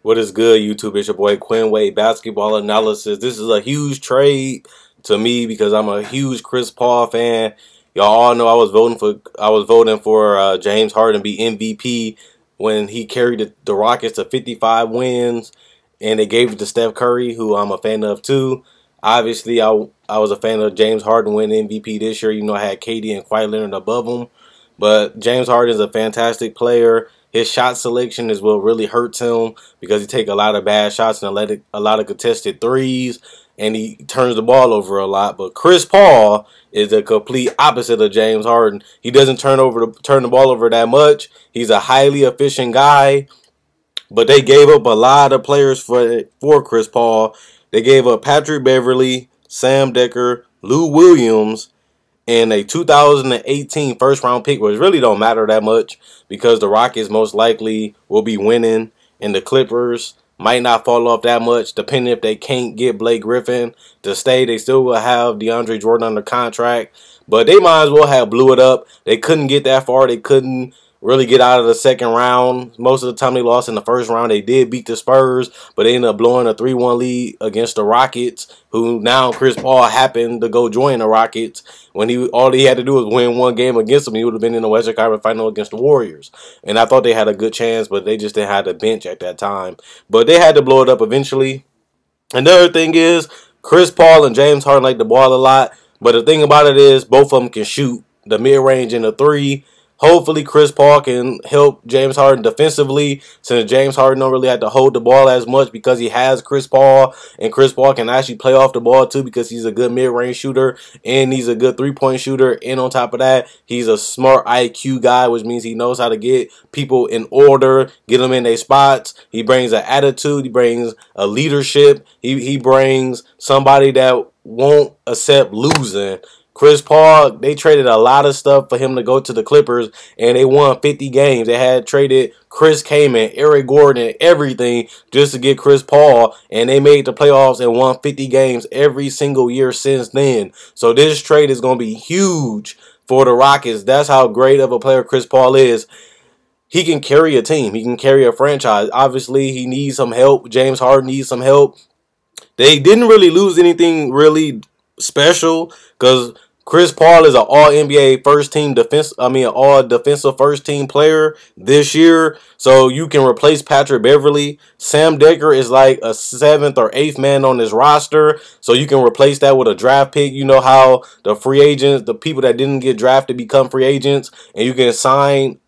What is good, YouTube? It's your boy Quinn Wade, basketball analysis. This is a huge trade to me because I'm a huge Chris Paul fan. Y'all all know I was voting for James Harden be MVP when he carried the Rockets to 55 wins, and they gave it to Steph Curry, who I'm a fan of too. Obviously, I was a fan of James Harden winning MVP this year. You know, I had KD and Kawhi Leonard above him, but James Harden is a fantastic player. His shot selection is what really hurts him because he takes a lot of bad shots and a lot of contested threes, and he turns the ball over a lot. But Chris Paul is the complete opposite of James Harden. He doesn't turn the ball over that much. He's a highly efficient guy, but they gave up a lot of players for Chris Paul. They gave up Patrick Beverly, Sam Dekker, Lou Williams, and a 2018 first-round pick, which really don't matter that much because the Rockets most likely will be winning, and the Clippers might not fall off that much, depending if they can't get Blake Griffin to stay. They still will have DeAndre Jordan under contract, but they might as well have blew it up. They couldn't get that far. They couldn't really get out of the second round. Most of the time they lost in the first round. They did beat the Spurs, but they ended up blowing a 3-1 lead against the Rockets, who now Chris Paul happened to go join the Rockets. When all he had to do was win one game against them, he would have been in the Western Conference Final against the Warriors. And I thought they had a good chance, but they just didn't have the bench at that time. But they had to blow it up eventually. Another thing is, Chris Paul and James Harden like the ball a lot, but the thing about it is both of them can shoot the mid-range and the three. Hopefully, Chris Paul can help James Harden defensively, since James Harden don't really have to hold the ball as much because he has Chris Paul, and Chris Paul can actually play off the ball too because he's a good mid-range shooter and he's a good three-point shooter. And on top of that, he's a smart IQ guy, which means he knows how to get people in order, get them in their spots. He brings an attitude. He brings a leadership. He brings somebody that won't accept losing. Chris Paul, they traded a lot of stuff for him to go to the Clippers, and they won 50 games. They had traded Chris Kaman, Eric Gordon, everything just to get Chris Paul, and they made the playoffs and won 50 games every single year since then. So this trade is going to be huge for the Rockets. That's how great of a player Chris Paul is. He can carry a team. He can carry a franchise. Obviously, he needs some help. James Harden needs some help. They didn't really lose anything really special because Chris Paul is an all-NBA first-team all-defensive first-team player this year. So you can replace Patrick Beverly. Sam Dekker is like a 7th or 8th man on this roster. So you can replace that with a draft pick. You know how the free agents, the people that didn't get drafted become free agents, and you can sign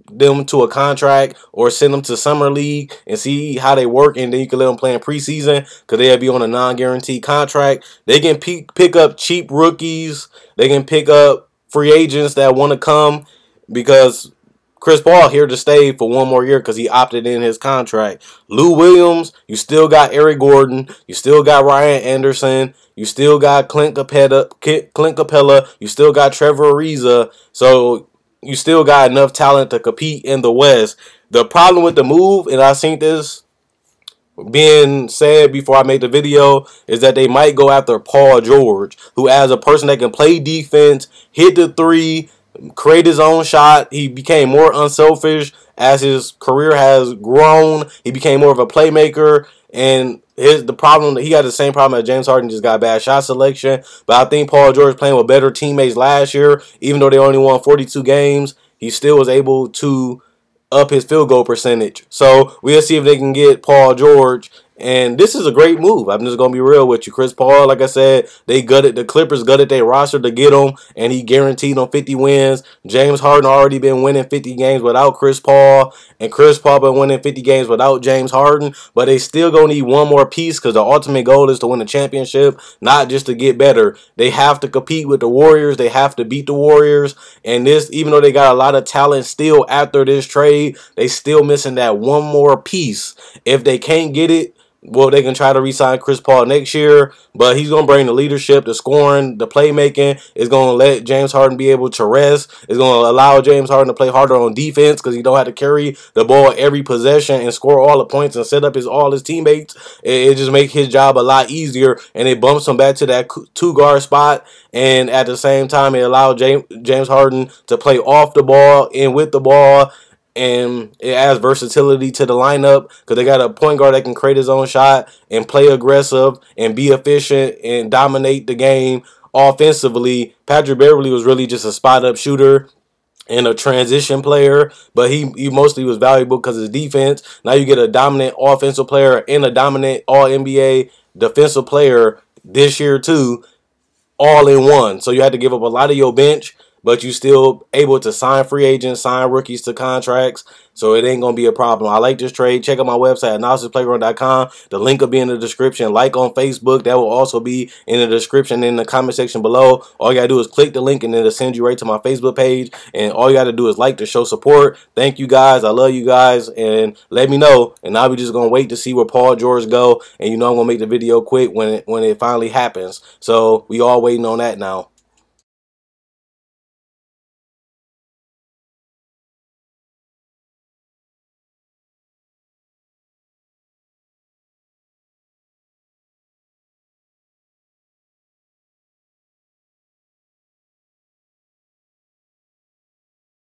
them to a contract or send them to summer league and see how they work, and then you can let them play in preseason because they'll be on a non-guaranteed contract. They can pick up cheap rookies. They can pick up free agents that want to come because Chris Paul here to stay for one more year because he opted in his contract. Lou Williams, you still got Eric Gordon, you still got Ryan Anderson, you still got Clint Capella, you still got Trevor Ariza. So you still got enough talent to compete in the West. The problem with the move, and I seen this being said before I made the video, is that they might go after Paul George, who as a person that can play defense, hit the three, create his own shot. He became more unselfish as his career has grown. He became more of a playmaker, and he got the same problem as James Harden, just got bad shot selection. But I think Paul George playing with better teammates last year, even though they only won 42 games, he still was able to up his field goal percentage. So we'll see if they can get Paul George. And this is a great move. I'm just going to be real with you. Chris Paul, like I said, the Clippers gutted their roster to get him, and he guaranteed them 50 wins. James Harden already been winning 50 games without Chris Paul, and Chris Paul been winning 50 games without James Harden. But they still going to need one more piece because the ultimate goal is to win a championship, not just to get better. They have to compete with the Warriors. They have to beat the Warriors. And this, even though they got a lot of talent still after this trade, they still missing that one more piece. If they can't get it, well, they can try to re-sign Chris Paul next year, but he's going to bring the leadership, the scoring, the playmaking. It's going to let James Harden be able to rest. It's going to allow James Harden to play harder on defense because he don't have to carry the ball every possession and score all the points and set up all his teammates. It just makes his job a lot easier, and it bumps him back to that two-guard spot. And at the same time, it allows James Harden to play off the ball and with the ball. and it adds versatility to the lineup because they got a point guard that can create his own shot and play aggressive and be efficient and dominate the game offensively. Patrick Beverly was really just a spot-up shooter and a transition player, but he mostly was valuable because of his defense. Now you get a dominant offensive player and a dominant All-NBA defensive player this year too, all in one. So you had to give up a lot of your bench, but you still able to sign free agents, sign rookies to contracts. So it ain't going to be a problem. I like this trade. Check out my website at analysisplayground.com. The link will be in the description. Like on Facebook. That will also be in the description in the comment section below. All you got to do is click the link and it'll send you right to my Facebook page. And all you got to do is like to show support. Thank you guys. I love you guys. And let me know. And I'll be just going to wait to see where Paul George go. And you know I'm going to make the video quick when it finally happens. So we all waiting on that now.